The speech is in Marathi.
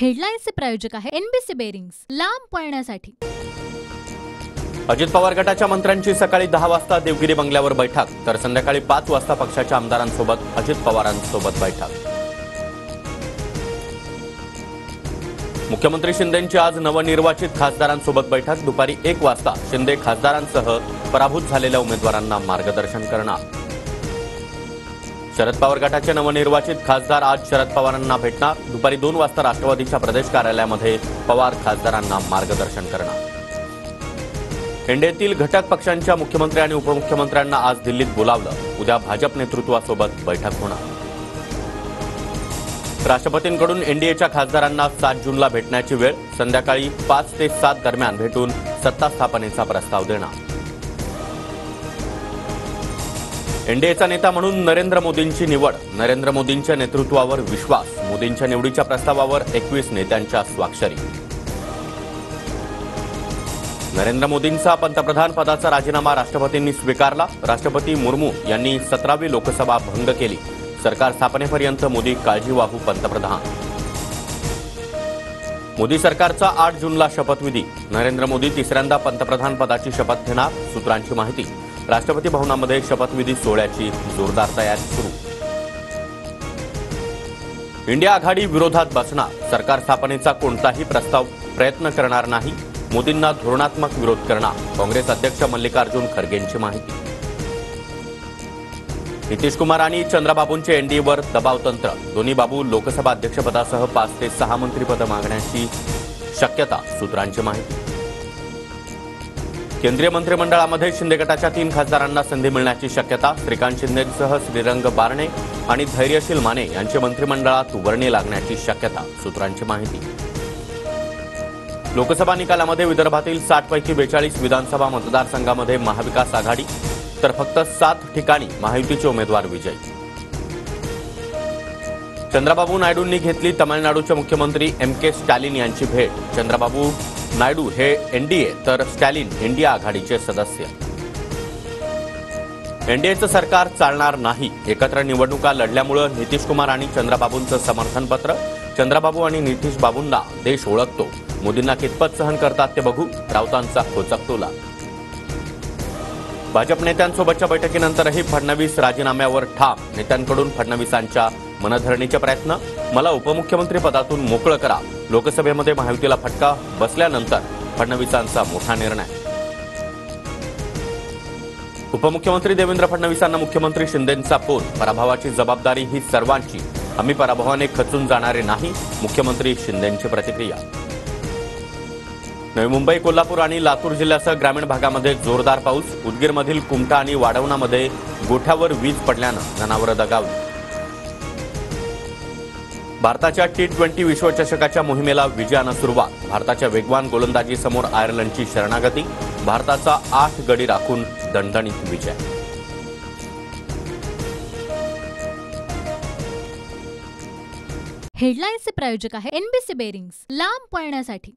हेडलाईन्सचे प्रायोजक आहे एनबीसी बेरिंग्स, लांब पळण्यासाठी। अजित पवार गटाच्या मंत्र्यांची सकाळी 10 वाजता देवगिरी बंगल्यावर बैठक, तर संध्याकाळी 5 वाजता पक्षाच्या आमदारांसोबत अजित पवारांसोबत बैठक। मुख्यमंत्री शिंदेंची आज नवनिर्वाचित खासदारांसोबत बैठक, दुपारी 1 वाजता शिंदे खासदारांसह पराभूत झालेल्या उमेदवारांना मार्गदर्शन करणार। शरद पवार गटाचे नवनिर्वाचित खासदार आज शरद पवारांना भेटणार, दुपारी 2 वाजता राष्ट्रवादीच्या प्रदेश कार्यालयामध्ये पवार खासदारांना मार्गदर्शन करणार। एनडीएतील घटक पक्षांच्या मुख्यमंत्री आणि उपमुख्यमंत्र्यांना आज दिल्लीत बोलावलं, उद्या भाजप नेतृत्वासोबत बैठक होणार। राष्ट्रपतींकडून एनडीएच्या खासदारांना 7 जूनला भेटण्याची वेळ, संध्याकाळी 5 ते 7 दरम्यान भेटून सत्ता स्थापनेचा प्रस्ताव देणार। एनडीएचा नेता म्हणून नरेंद्र मोदींची निवड, नरेंद्र मोदींच्या नेतृत्वावर विश्वास, मोदींच्या निवडीच्या प्रस्तावावर 21 नेत्यांच्या स्वाक्षरी। नरेंद्र मोदींचा पंतप्रधान पदाचा राजीनामा राष्ट्रपतींनी स्वीकारला, राष्ट्रपती मुर्मू यांनी 17वी लोकसभा भंग केली, सरकार स्थापनेपर्यंत मोदी काळजीवाहू पंतप्रधान। मोदी सरकारचा 8 जूनला शपथविधी, नरेंद्र मोदी तिसऱ्यांदा पंतप्रधान पदाची शपथ घेणार, सूत्रांची माहिती। राष्ट्रपती भवनामध्ये शपथविधी सोहळ्याची जोरदार तयारी सुरू। इंडिया आघाडी विरोधात बसणार, सरकार स्थापनेचा कोणताही प्रयत्न करणार नाही, मोदींना धोरणात्मक विरोध करणार, काँग्रेस अध्यक्ष मल्लिकार्जुन खरगेंची माहिती। नितीश कुमार आणि चंद्रबाबूंचे एनडीएवर दबाव तंत्र, दोन्ही बाबू लोकसभा अध्यक्षपदासह 5 ते 6 मंत्रिपद मागण्याची शक्यता, सूत्रांची माहिती। केंद्रीय मंत्रिमंडळामध्ये शिंदे गटाच्या 3 खासदारांना संधी मिळण्याची शक्यता, श्रीकांत शिंदेंसह श्रीरंग बारणे आणि धैर्यशील माने यांचे मंत्रिमंडळात वर्णी लागण्याची शक्यता, सूत्रांची माहिती। लोकसभा निकालामध्ये विदर्भातील 60 पैकी 42 विधानसभा मतदारसंघामध्ये महाविकास आघाडी, तर फक्त 7 ठिकाणी महायुतीचे उमेदवार विजयी। चंद्रबाबू नायडूंनी घेतली तामिळनाडूचे मुख्यमंत्री के स्टॅलिन यांची भेट, चंद्रबाबू नायडू हे एनडीए तर स्टॅलिन इंडिया आघाडीचे सदस्य। एनडीएचं सरकार चालणार नाही, एकत्र निवडणुका लढल्यामुळे नितीश कुमार आणि चंद्रबाबूंचं समर्थनपत्र, चंद्रबाबू आणि नितीश बाबूंना देश ओळखतो, मोदींना कितपत सहन करतात ते बघू, राऊतांचा खोचकतोला। भाजप नेत्यांसोबतच्या बैठकीनंतरही फडणवीस राजीनाम्यावर ठाम, नेत्यांकडून फडणवीसांच्या मनधरणीचे प्रयत्न, मला उपमुख्यमंत्री पदातून मोकळं करा, लोकसभेमध्ये महायुतीला फटका बसल्यानंतर फडणवीसांचा मोठा निर्णय। उपमुख्यमंत्री देवेंद्र फडणवीसांना मुख्यमंत्री शिंदेंचा फोन, पराभवाची जबाबदारी ही सर्वांची, आम्ही पराभवाने खचून जाणारे नाही, मुख्यमंत्री शिंदेंची प्रतिक्रिया। नवी मुंबई, कोल्हापूर आणि लातूर जिल्ह्यासह ग्रामीण भागामध्ये जोरदार पाऊस, उदगीरमधील कुमठा आणि वाढवणामध्ये गोठ्यावर वीज पडल्यानं जनावरं दगावली। भारताच्या T20 विश्वचषकाच्या मोहिमेला विजयानं सुरुवात, भारताच्या वेगवान गोलंदाजीसमोर आयर्लंडची शरणागती, भारताचा 8 गडी राखून दणदणीत विजय। हेडलाईन्सचे प्रायोजक आहे एनबीसी बेरिंग्स, लांब पळण्यासाठी।